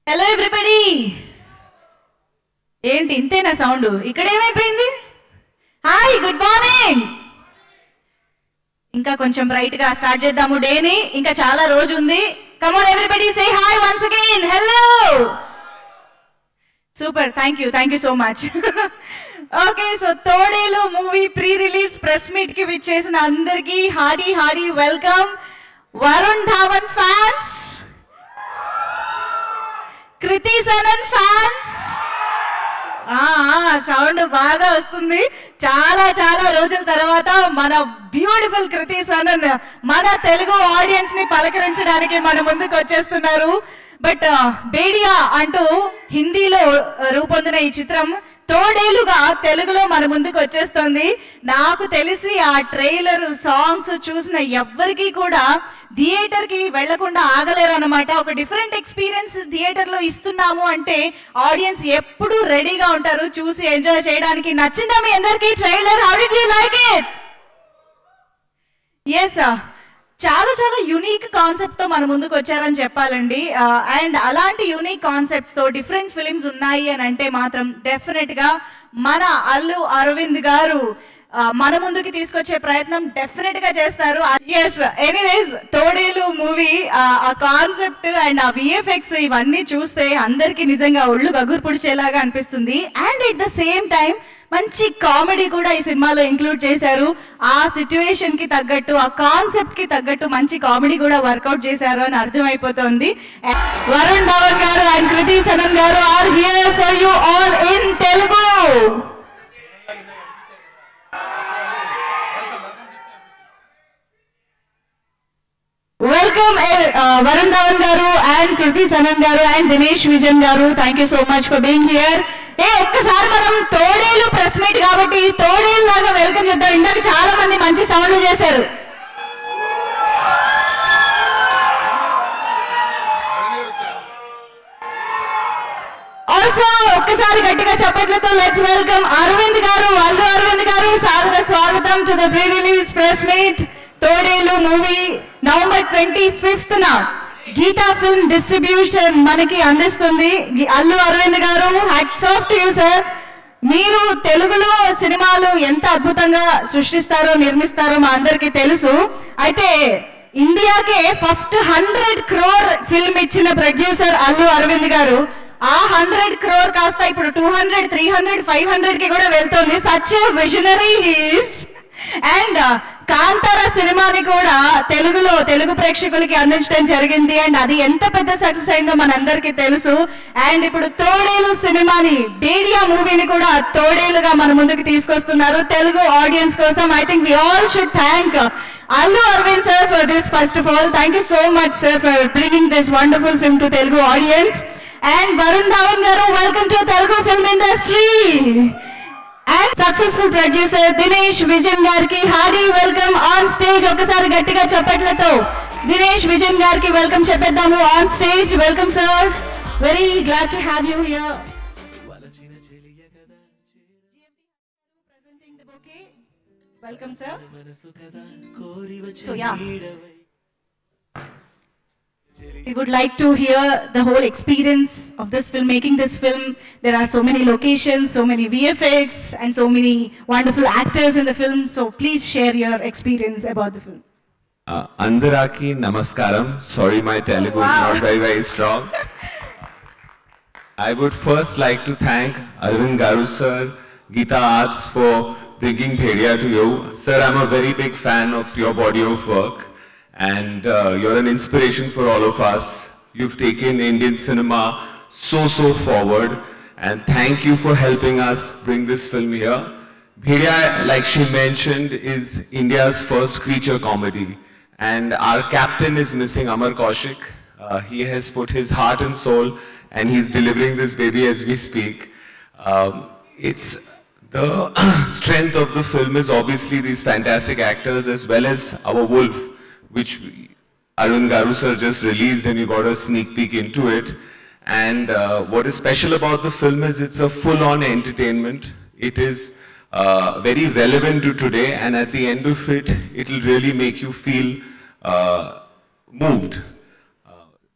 Hello everybody. ఏంటి ఇంతేనా sound? ఇక్కడ ఏమైపోయింది? Hi, good morning. ఇంకా కొంచెం బ్రైట్ గా స్టార్ట్ చేద్దాము డేని. ఇంకా చాలా రోజు ఉంది. Come on everybody, say hi once again. Hello. Super, thank you so much. Okay, so Thodelu movie pre release press meet కి విచ్చేసిన అందరికీ hearty welcome. Varun Dhawan fans, Kriti Sanon fans, sound బాగా వస్తుంది. చాలా రోజుల తర్వాత మన బ్యూటిఫుల్ కృతి సనన్ మన తెలుగు ఆడియన్స్ ని పలకరించడానికి మన ముందుకు వచ్చేస్తున్నారు. బట్ బేడియా అంటూ హిందీలో రూపొందిన ఈ చిత్రం తోడేలుగా తెలుగులో మన ముందుకు వచ్చేస్తుంది. నాకు తెలిసి ఆ ట్రైలర్ సాంగ్స్ చూసిన ఎవ్వరికి కూడా థియేటర్ కి వెళ్లకుండా ఆగలేరు అనమాట. ఒక డిఫరెంట్ ఎక్స్పీరియన్స్ థియేటర్ లో ఇస్తున్నాము అంటే ఆడియన్స్ ఎప్పుడు రెడీగా ఉంటారు చూసి ఎంజాయ్ చేయడానికి. నచ్చిందా మీ అందరికి trailer? How did you like it? Yes, చాలా యూనిక్ కాన్సెప్ట్ తో మన ముందుకు వచ్చారని చెప్పాలండి. అండ్ అలాంటి యూనిక్ కాన్సెప్ట్స్ తో డిఫరెంట్ ఫిలిమ్స్ ఉన్నాయి అని అంటే మాత్రం డెఫినెట్ గా మన అల్లు అరవింద్ గారు మన ముందుకి తీసుకొచ్చే ప్రయత్నం డెఫినెట్ గా చేస్తారు. ఎస్, ఎనీవేస్ తోడేలు మూవీ ఆ కాన్సెప్ట్ అండ్ ఆ విఎఫ్ఎక్స్ ఇవన్నీ చూస్తే అందరికి నిజంగా ఒళ్ళు గగురు పుడిచేలాగా అనిపిస్తుంది. And at the same time మంచి కామెడీ కూడా ఈ సినిమాలో ఇంక్లూడ్ చేశారు. ఆ సిచ్యువేషన్ కి తగ్గట్టు, ఆ కాన్సెప్ట్ కి తగ్గట్టు మంచి కామెడీ కూడా వర్కౌట్ చేశారు అని అర్థమైపోతుంది. Varun Dhawan garu and Kriti Sanon garu are here for you all in Telugu. Welcome Varun Dhawan garu and Kriti Sanon garu and Dinesh Vijan garu. Thank you so much for being here. ఒక్కసారి మనం తోడేలు ప్రెస్ మీట్ కాబట్టి తోడేలు లాగా వెల్కమ్ చెప్తాం. ఇందాక చాలా మంది మంచి సౌండ్లు చేశారు. ఆల్సో ఒక్కసారి గట్టిగా చప్పట్లతో లెట్స్ వెల్కమ్ అరవింద్ గారు, అల్లు అరవింద్ గారు. స్వాగతం to the pre release press meet. Thodelu movie November 25th Geetha film distribution మనకి అందిస్తుంది. Allu Aravind garu, hats off to you sir. మీరు తెలుగులో సినిమాలు ఎంత అద్భుతంగా సృష్టిస్తారో నిర్మిస్తారో మా అందరికీ తెలుసు. అయితే ఇండియాకే ఫస్ట్ 100 crore ఫిల్మ్ ఇచ్చిన ప్రొడ్యూసర్ అల్లు అరవింద్ గారు. ఆ 100 crore కాస్త ఇప్పుడు 200, 300, 500 కి కూడా వెళ్తుంది. Such a visionary he's. And Kantara సినిమాని కూడా తెలుగు ప్రేక్షకులకి అందించడం జరిగింది. అండ్ అది ఎంత పెద్ద సక్సెస్ అయిందో మనందరికీ తెలుసు. అండ్ ఇప్పుడు తోడేలు సినిమాని, బేడియా మూవీని కూడా తోడేలుగా మన ముందుకు తీసుకొస్తున్నారు తెలుగు ఆడియన్స్ కోసం. I think we all should thank Allu Aravind sir for this. First of all thank you so much sir for bringing this wonderful film to Telugu audience. And Varun Dhawan garu, welcome to Telugu film industry. And successful producer Dinesh Vijan గారికి hearty welcome on stage. ఒకసారి గట్టిగా చప్పట్లతో దినేష్ విజన్ గారికి welcome చెప్పేద్దాము on stage. Welcome sir, very glad to have you here. Welcome sir. So yeah, we would like to hear the whole experience of this film, making this film. There are so many locations, so many VFX and so many wonderful actors in the film. So please share your experience about the film. Andaraki namaskaram. Sorry, my Telugu is not very strong. I would first like to thank Arvind Garu sir, Geeta Arts for bringing Bhedia to you. Sir, I'm a very big fan of your body of work. And you're an inspiration for all of us. You've taken Indian cinema so forward, and thank you for helping us bring this film here. Bhedia, like she mentioned, is India's first creature comedy, and our captain is missing, Amar Kaushik. He has put his heart and soul, and he's delivering this baby as we speak. It's the strength of the film is obviously these fantastic actors as well as our wolf, which Arun Garu sir just released, and you got a sneak peek into it. And what is special about the film is it's a full-on entertainment. It is very relevant to today, and at the end of it, it will really make you feel moved.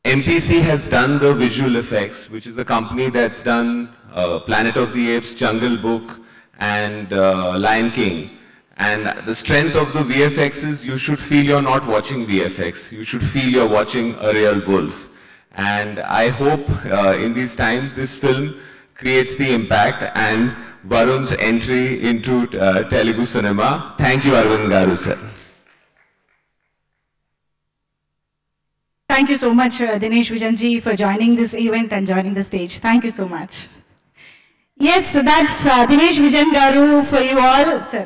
MPC has done the visual effects, which is a company that's done Planet of the Apes, Jungle Book, and Lion King. And the strength of the VFX is you should feel you're not watching VFX. You should feel you're watching a real wolf. And I hope in these times this film creates the impact and Varun's entry into Telugu cinema. Thank you, Arvind Garu, sir. Thank you so much, Dinesh Vijanji, for joining this event and joining the stage. Thank you so much. Yes, that's Dinesh Vijan Garu for you all. Sir,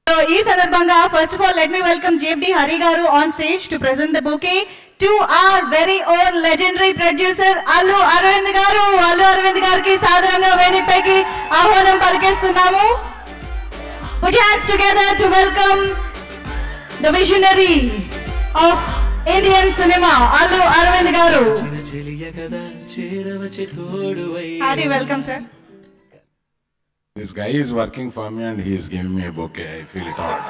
so, ee sandarbhanga, first of all, let me welcome JFD Hari Garu on stage to present the bouquet to our very own legendary producer, Allu Arvind Garu. Allu Arvind Gariki sadaranga vedikpaiki ahvanam palikistunnamu. Put your hands together to welcome the visionary of Indian cinema, Allu Arvind Garu. Hearty welcome, sir. This guy is working for me and he is giving me a bouquet. I feel it hard.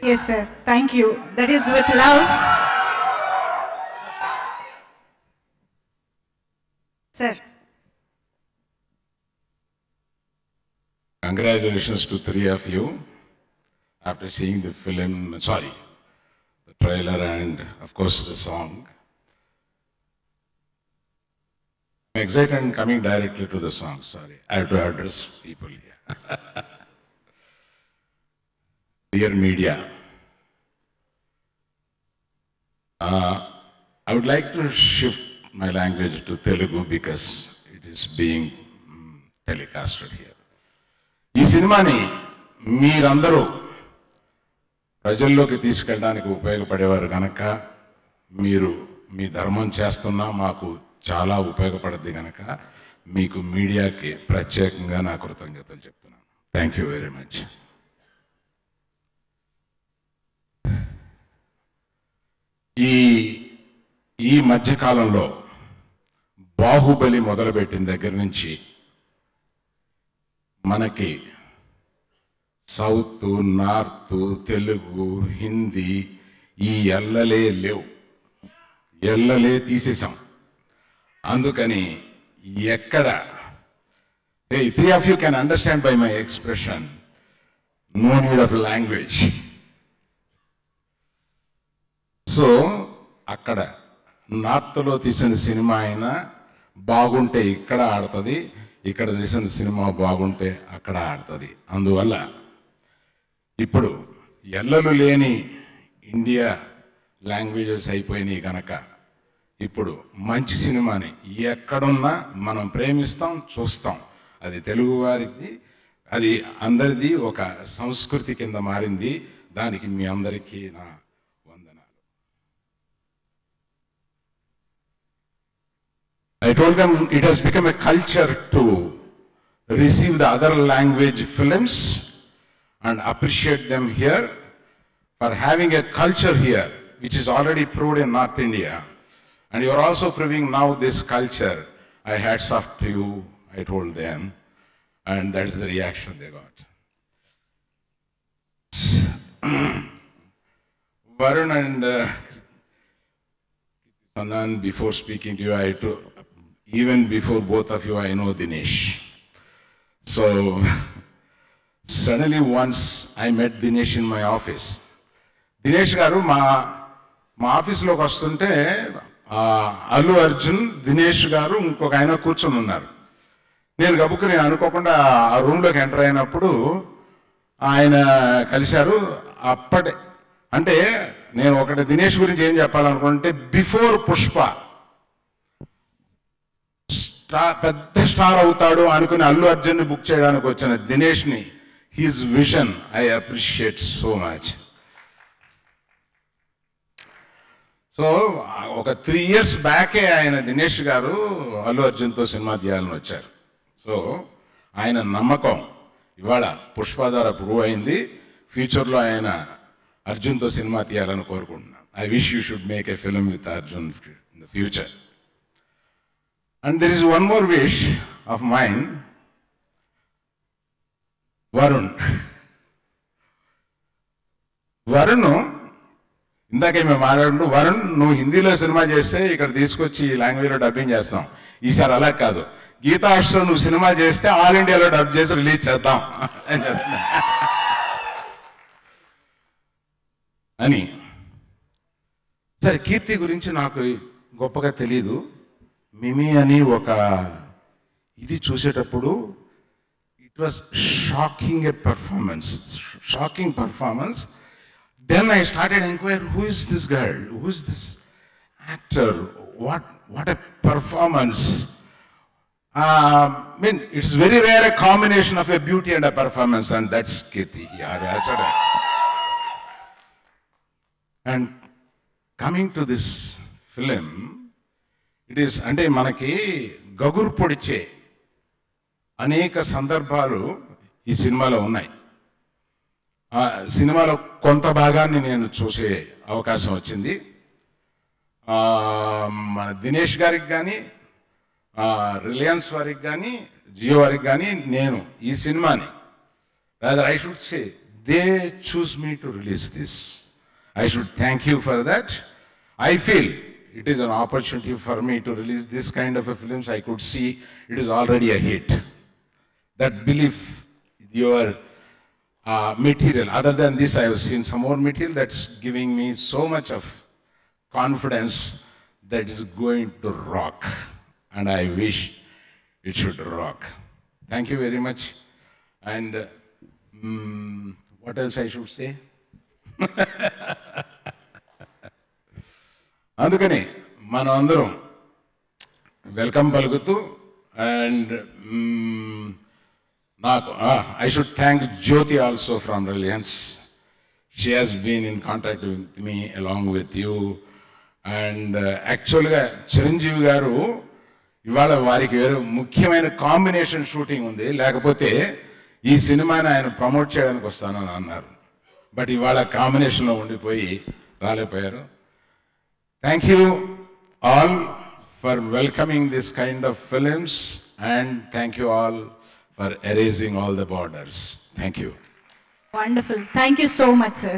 Yes, sir. Thank you. That is with love. Sir. Congratulations to three of you. After seeing the film, the trailer and of course the song. I'm excited and coming directly to the song, sorry. I have to address people here. Dear media, I would like to shift my language to Telugu because it is being telecasted here. ఈ సినిమాని మీరందరూ ప్రజల్లోకి తీసుకెళ్ళడానికి ఉపయోగపడేవారు కనుక మీరు మీ ధర్మం చేస్తున్నా మాకు చాలా ఉపయోగపడుద్ది కనుక మీకు మీడియాకి ప్రత్యేకంగా నా కృతజ్ఞతలు చెప్తున్నాను. Thank you very much. ఈ మధ్యకాలంలో బాహుబలి మొదలుపెట్టిన దగ్గర నుంచి మనకి సౌత్, నార్త్, తెలుగు, హిందీ ఈ ఎల్లలే లేవు, ఎల్లలే తీసేసాం. అందుకని ఎక్కడ three of you can understand by my expression, no need of language. So అక్కడ నార్త్లో తీసిన సినిమా అయినా బాగుంటే ఇక్కడ ఆడుతుంది, ఇక్కడ తీసిన సినిమా బాగుంటే అక్కడ ఆడుతుంది. అందువల్ల ఇప్పుడు ఎల్లలు లేని ఇండియా లాంగ్వేజెస్ అయిపోయినాయి కనుక ఇప్పుడు మంచి సినిమాని ఎక్కడున్నా మనం ప్రేమిస్తాం, చూస్తాం. అది తెలుగు వారికి, అది అందరిది ఒక సంస్కృతి కింద మారింది. దానికి మీ అందరికీ నా వందనాలు. I told them it has become a culture to receive the other language films and appreciate them here for having a culture here which is already proved in North India. And you are also proving now this culture. I hats off to you, I told them, and that's the reaction they got. Varun and Sanan, before speaking to you, even before both of you, I know Dinesh. So suddenly once I met Dinesh in my office. Dinesh garu మా ఆఫీస్లోకి వస్తుంటే అల్లు అర్జున్, దినేష్ గారు, ఇంకొక ఆయన కూర్చొని ఉన్నారు. నేను గబుక్కుని అనుకోకుండా ఆ రూమ్లోకి ఎంటర్ అయినప్పుడు ఆయన కలిశారు. అంటే నేను ఒకటి దినేష్ గురించి ఏం చెప్పాలనుకుంటే, బిఫోర్ పుష్ప పెద్ద స్టార్ అవుతాడు అనుకుని అల్లు అర్జున్ని బుక్ చేయడానికి వచ్చిన దినేష్ని, his vision I appreciate so much. So ఒక 3 years బ్యాకే ఆయన దినేష్ గారు అల్లు అర్జున్తో సినిమా తీయాలని వచ్చారు. సో ఆయన నమ్మకం ఇవాళ పుష్ప ద్వారా ప్రూవ్ అయింది. ఫ్యూచర్లో ఆయన అర్జున్తో సినిమా తీయాలని కోరుకుంటున్నాను. I wish you should make a film with Arjun in the future. And there is one more wish of mine, Varun. Varun ఇందాకే మేము మాట్లాడుతూ వరుణ్ నువ్వు హిందీలో సినిమా చేస్తే ఇక్కడ తీసుకొచ్చి ఈ లాంగ్వేజ్లో డబ్బింగ్ చేస్తాం, ఈసారి అలా కాదు, గీతాష్టం నువ్వు సినిమా చేస్తే ఆల్ ఇండియాలో డబ్ చేసి రిలీజ్ చేద్దాం అని చెప్తున్నా అని. సరే, కీర్తి గురించి నాకు గొప్పగా తెలీదు. మిమి అని ఒక ఇది చూసేటప్పుడు it was shocking performance. Then I started inquiring, who is this girl? Who is this actor? What a performance. I mean, it's very rare a combination of a beauty and a performance, and that's Kirti. Yeah, that's it. And coming to this film, it is, అంటే మనకి గగురు పొడిచే అనేక సందర్భాలు ఈ సినిమాలో ఉన్నాయి. ఆ సినిమాలో కొంత భాగాన్ని నేను చూసే అవకాశం వచ్చింది. మన దినేష్ గారికి కానీ, రిలయన్స్ వారికి కానీ, జియో వారికి కానీ నేను ఈ సినిమాని, rather I should say they choose me to release this. I should thank you for that. I feel it is an opportunity for me to release this kind of a films. I could see it is already a hit. That belief, your material, other than this I have seen some more material that's giving me so much of confidence that is going to rock, and I wish it should rock. Thank you very much. And what else I should say? అందుకని మనం అందరం welcome పలుకుతూ, and నాకు I should thank Jyoti also from Reliance. She has been in contact with me along with you. And యాక్చువల్గా చిరంజీవి గారు ఇవాళ వారికి వేరే ముఖ్యమైన కాంబినేషన్ షూటింగ్ ఉంది, లేకపోతే ఈ సినిమాని ఆయన ప్రమోట్ చేయడానికి వస్తానని అన్నారు. బట్ ఇవాళ కాంబినేషన్లో ఉండిపోయి రాలేకపోయారు. Thank you all for welcoming this kind of films, and thank you all for erasing all the borders. Thank you. Wonderful. Thank you so much, sir.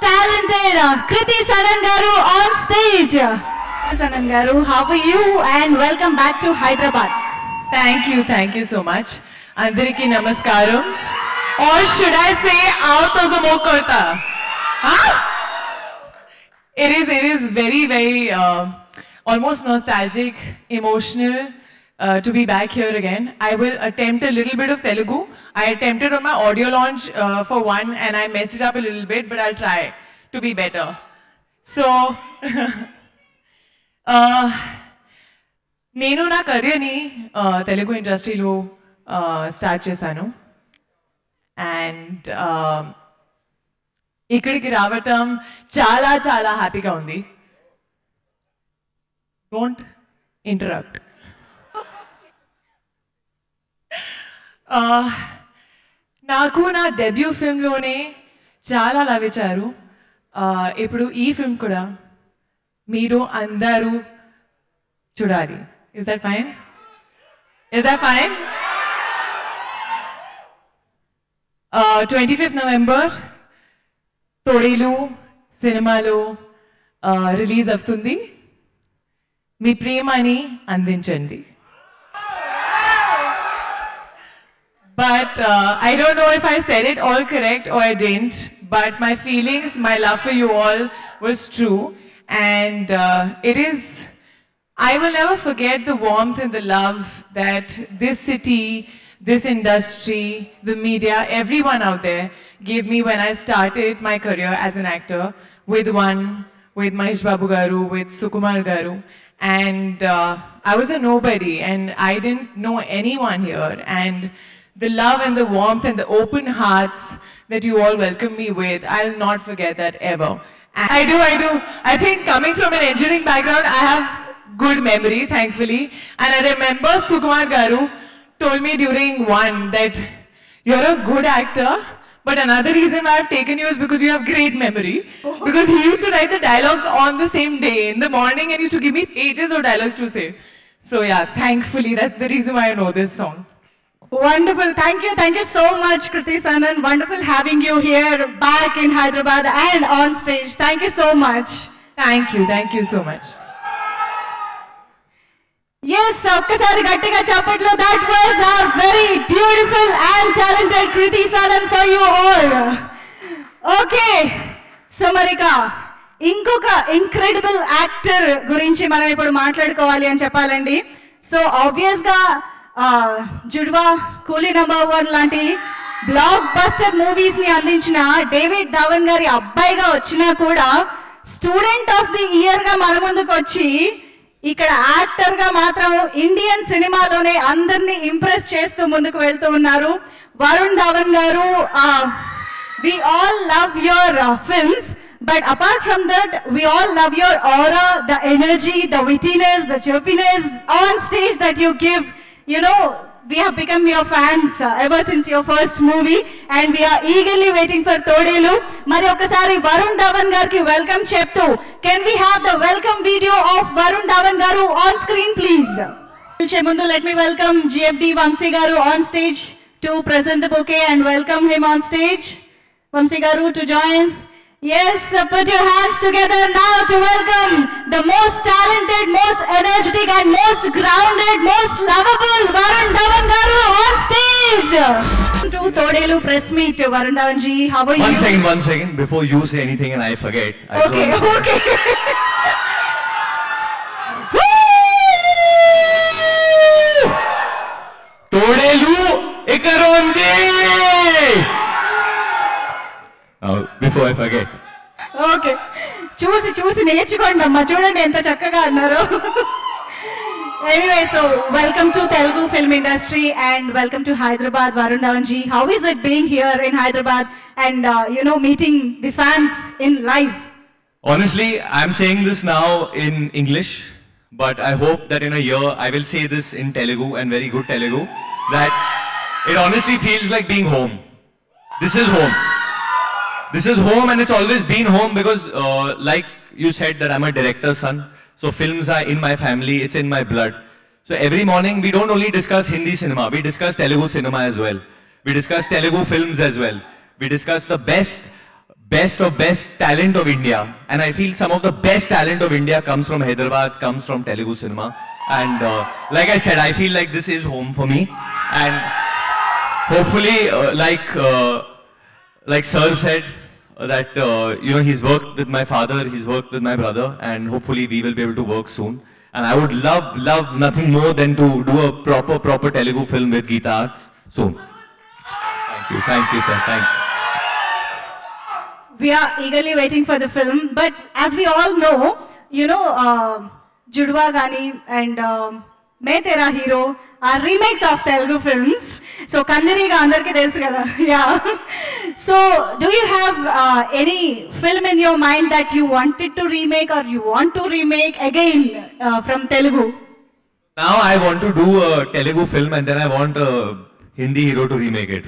Talented Kriti Saran garu on stage. Saran garu, how are you? And welcome back to Hyderabad. Thank you so much. Andariki namaskaram. Or should I say, aao to zo karta? Huh? It is very, very almost nostalgic, emotional to be back here again. I will attempt a little bit of Telugu. I attempted on my audio launch for one, and I messed it up a little bit, but I'll try to be better. So, నేను నా కెరియర్ని తెలుగు ఇండస్ట్రీలో start చేశాను. And ఇక్కడికి రావటం చాలా చాలా హ్యాపీగా ఉంది. Don't interrupt. నాకు నా డెబ్యూ ఫిల్మ్లోనే చాలా లవ్ ఇచ్చారు. ఇప్పుడు ఈ ఫిల్మ్ కూడా మీరు అందరూ చూడాలి. Is that fine? Is that fine? 25th November తోడేలు సినిమాలో రిలీజ్ అవుతుంది. మీ ప్రేమని అందించండి. But I don't know if I said it all correct or I didn't, but my feelings, my love for you all was true, and it is, I will never forget the warmth and the love that this city, this industry, the media, everyone out there gave me when I started my career as an actor with Mahesh Babu Garu, with Sukumar Garu. And I was a nobody and I didn't know anyone here. And the love and the warmth and the open hearts that you all welcome me with, I'll not forget that ever. And I do. I think coming from an engineering background, I have good memory, thankfully. And I remember Sukumar Garu told me during one that you're a good actor, but another reason why I've taken you is because you have great memory. Because he used to write the dialogues on the same day in the morning and used to give me pages of dialogues to say. So yeah, thankfully that's the reason why I know this song. Wonderful. Thank you so much, Kriti Sanan. Wonderful having you here back in Hyderabad and on stage. Thank you so much. Thank you so much. Yes, ఒక్కసారి గట్టిగా చప్పట్లు. That was our very beautiful and talented Kriti Sanan for you all. Okay, so మరిక ఇంకొక incredible actor గురించి మనం ఇప్పుడు మాట్లాడుకోవాలి అని చెప్పాలండి. సో ఆబ్వియస్గా జుడ్వా, కూలీ నంబర్ 1 లాంటి బ్లాక్ బస్టర్ మూవీస్ ని అందించిన డేవిడ్ ధవన్ గారి అబ్బాయిగా వచ్చినా కూడా స్టూడెంట్ ఆఫ్ ది ఇయర్ గా మన ముందుకు వచ్చి ఇక్కడ యాక్టర్ గా మాత్రం ఇండియన్ సినిమాలోనే అందరినీ ఇంప్రెస్ చేస్తూ ముందుకు వెళ్తూ ఉన్నారు వరుణ్ ధవన్ గారు. We all love your films, but apart from that, we all love your aura, the energy, the wittiness, the chirpiness on stage that you give. You know, we have become your fans ever since your first movie, and we are eagerly waiting for Todelu. Mari okasari Varun Dhawan garki welcome cheptu. Can we have the welcome video of Varun Dhawan garu on screen, please? Mundu, let me welcome GFD Vamsi garu on stage to present the bouquet and welcome him on stage. Vamsi garu to join. Yes, put your hands together now to welcome the most talented, most energetic and most grounded, most lovable Varun Dhawan garu on stage. To Todelu press meet, Varun Dhawan ji, how are you? One second, before you say anything and I forget. I just Okay, want to say- okay. Todelu Ikarondi! Before I forget. Okay, చూసి నేర్చుకోండి అమ్మా, చూడండి ఎంత చక్కగా అన్నారు. Anyway, so welcome to Telugu film industry and welcome to Hyderabad, Varun Dhawan ji. How is it being here in Hyderabad and meeting the fans in live? Honestly, I'm saying this now in English, but I hope that in a year I will say this in Telugu and very good Telugu, that it honestly feels like being home. This is home. This is home, and it's always been home because, like you said, that I'm a director's son. So films are in my family, it's in my blood. So every morning we don't only discuss Hindi cinema, we discuss Telugu cinema as well. We discuss Telugu films as well. We discuss the best talent of India. And I feel some of the best talent of India comes from Hyderabad, comes from Telugu cinema. And like I said, I feel like this is home for me. And hopefully, like Sir said, that he's worked with my father, he's worked with my brother, and hopefully we will be able to work soon. And I would love nothing more than to do a proper Telugu film with Geeta Arts soon. Thank you sir, thank you. We are eagerly waiting for the film, but as we all know, Judwa Gani and Main Tera Hero are remakes of Telugu films. So Kandariga andarki telusu kada. Yeah. So do you have any film in your mind that you wanted to remake or you want to remake again from Telugu? Now I want to do a Telugu film and then I want a Hindi hero to remake it.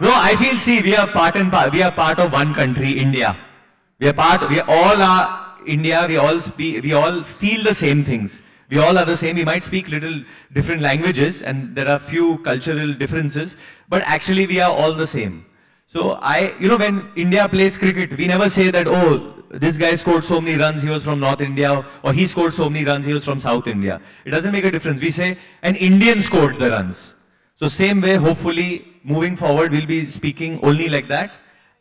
No, I feel, see, we are part of one country, India. We all are India, we all feel the same things. We all are the same. We might speak little different languages and there are few cultural differences, but actually we are all the same. So when India plays cricket, we never say that, oh, this guy scored so many runs, he was from North India, or he scored so many runs, he was from South India. It doesn't make a difference. We say an Indian scored the runs. So same way, hopefully, moving forward, we'll be speaking only like that.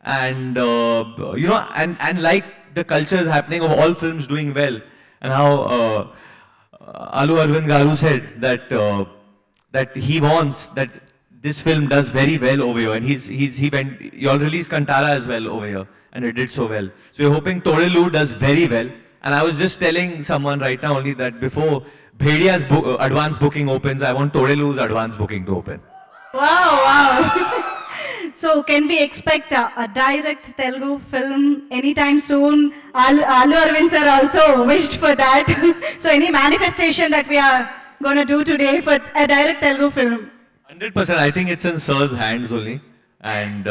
And, and like the culture is happening of all films doing well, and how Alu Arvind Garu said that he wants that this film does very well over here, and you all released Kantara as well over here, and it did so well. So we're hoping Todelu does very well. And I was just telling someone right now only that before Bhedia's advance booking opens, I want Todelu's advance booking to open. Wow. So can we expect a direct Telugu film anytime soon? Alu Arvind sir also wished for that. So any manifestation that we are going to do today for a direct Telugu film? 100%. I think it's in Sir's hands only. And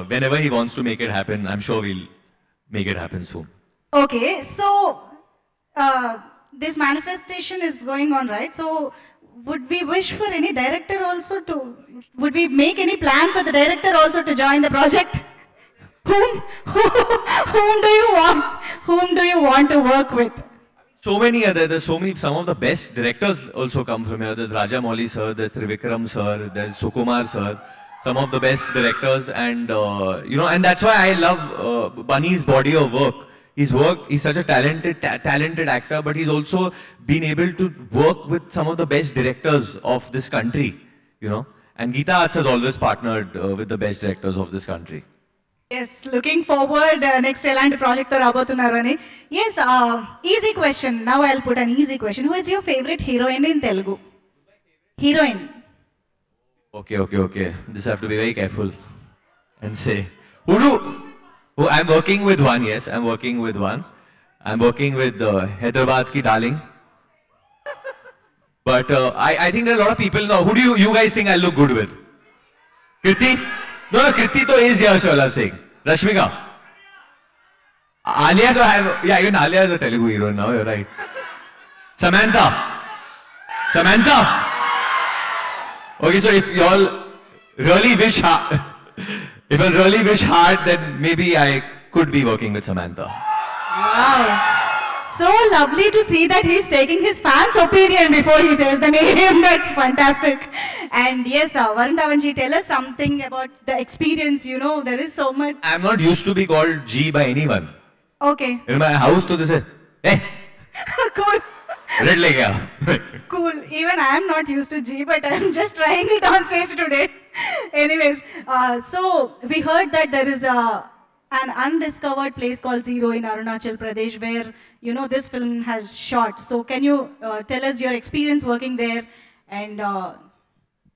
whenever he wants to make it happen, I'm sure we'll make it happen soon. Okay, so this manifestation is going on, right? So would we wish for any director also to, would we make any plan for the director also to join the project? Whom do you want to work with? So many there's so many, some of the best directors also come from here. There's Rajamouli sir, there's Trivikram sir, there's Sukumar sir, some of the best directors, and and that's why I love Bunny's body of work. He's such a talented actor, but he's also been able to work with some of the best directors of this country, and Geeta Arts has always partnered with the best directors of this country. Yes, looking forward next elanti project tho rabothunnaru ani. Yes, easy question. Now I'll put an easy question. Who is your favorite heroine in Telugu? Heroine. Okay. This I have to be very careful and say who I'm working with one. Yes, I'm working with one. I'm working with Hyderabad ki darling. But I think there are a lot of people now. Who do you guys think I look good with? Kriti? No, Kriti to is Yash Singh. Rashmika. Alia to have, yeah, even Alia is a Telugu hero now, you're right. Samantha. Okay, so if y'all really wish hard, then maybe I could be working with Samantha. Wow. So lovely to see that he's taking his fans' opinion before he says the name. That's fantastic. And yes, Varun Dhawanji, tell us something about the experience. There is so much. I'm not used to be called G by anyone. Okay. In my house, to this, hey, Cool. red le gaya. Cool. Even I am not used to G, but I'm just trying it on stage today. Anyways, so we heard that there is an undiscovered place called Zero in Arunachal Pradesh where, this film has shot. So can you tell us your experience working there and...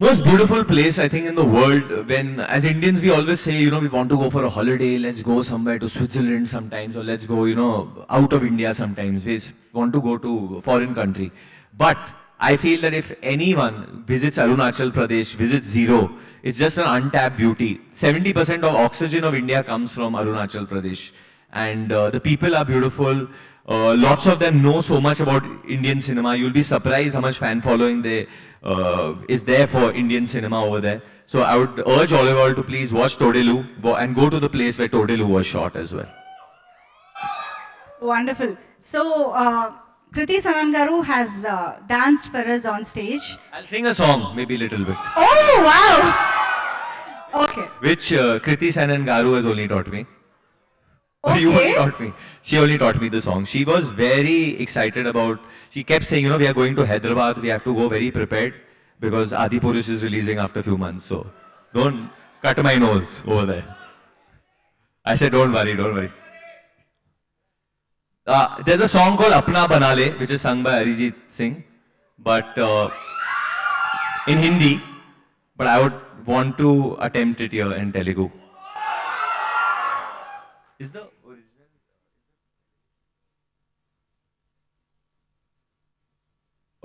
Most beautiful place, I think, in the world. When, as Indians, we always say, we want to go for a holiday, let's go somewhere to Switzerland sometimes, or let's go, out of India sometimes. We want to go to a foreign country. But I feel that if anyone visits Arunachal Pradesh, visits Zero, it's just an untapped beauty. 70% of oxygen of India comes from Arunachal Pradesh. And the people are beautiful. Lots of them know so much about Indian cinema. You'll be surprised how much fan following is there for Indian cinema over there. So I would urge all of you all to please watch Todelu and go to the place where Todelu was shot as well. Wonderful. So, Kriti Sanan Garu has danced for us on stage. I'll sing a song, maybe a little bit. Oh, wow! Okay. Which Kriti Sanan Garu has only taught me. You Okay. only taught me. She only taught me the song. She was very excited about, she kept saying, we are going to Hyderabad, we have to go very prepared because Adi Purush is releasing after a few months. So don't cut my nose over there. I said, don't worry. There's a song called Apna Bana Le, which is sung by Arijit Singh, but in Hindi, but I would want to attempt it here in Telugu. Is the original?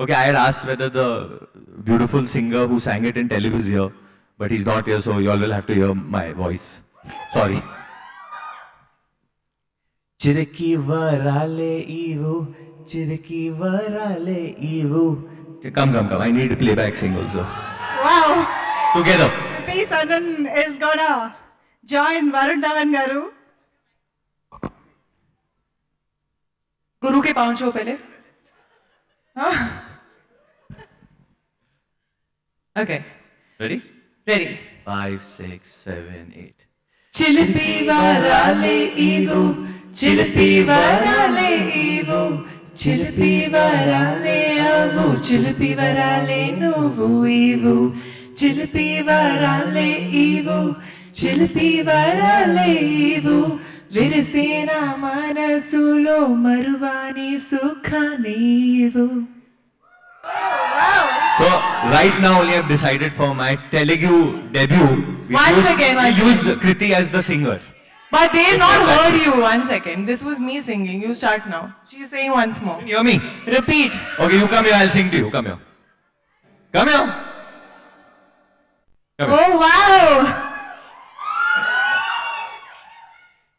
Okay, I had asked whether the beautiful singer who sang it in Telugu is here, but he's not here, so you all will have to hear my voice. Sorry. Chiriki varale ivu, chiriki varale ivu. Come. I need to playback sing also. Wow! Together. Kriti Sanan is gonna join Varun Dhawan Garu. गुरु के पाँव छो पहले. Okay. Ready? Ready. 5, 6, 7, 8. Chilipi varale ivu, chilipi varale ivu, chilipi varale avu, chilipi varale novu ivu, chilipi varale ivu, chilipi varale ivu, virisena manasulo maruvani sukhani ivu. So right now only I've decided for my Telugu debut. Once again. Use Kriti as the singer. But they've not heard you. 1 second. This was me singing. You start now. She's saying once more. Can you hear me? Repeat. Okay, you come here, I'll sing to you. Come here. Come here. Oh, wow!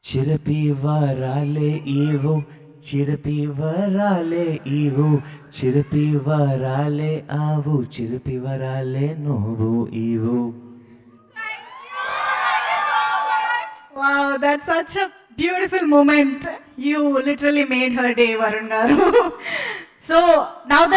Chilipi varale ivu, చిరపి Varale ఇవు చిరపి Varale ఆవు చిరపి వరాలే నువ్వు ఇవు. Wow, that's such a beautiful moment. You literally made her day, Varun garu. So now the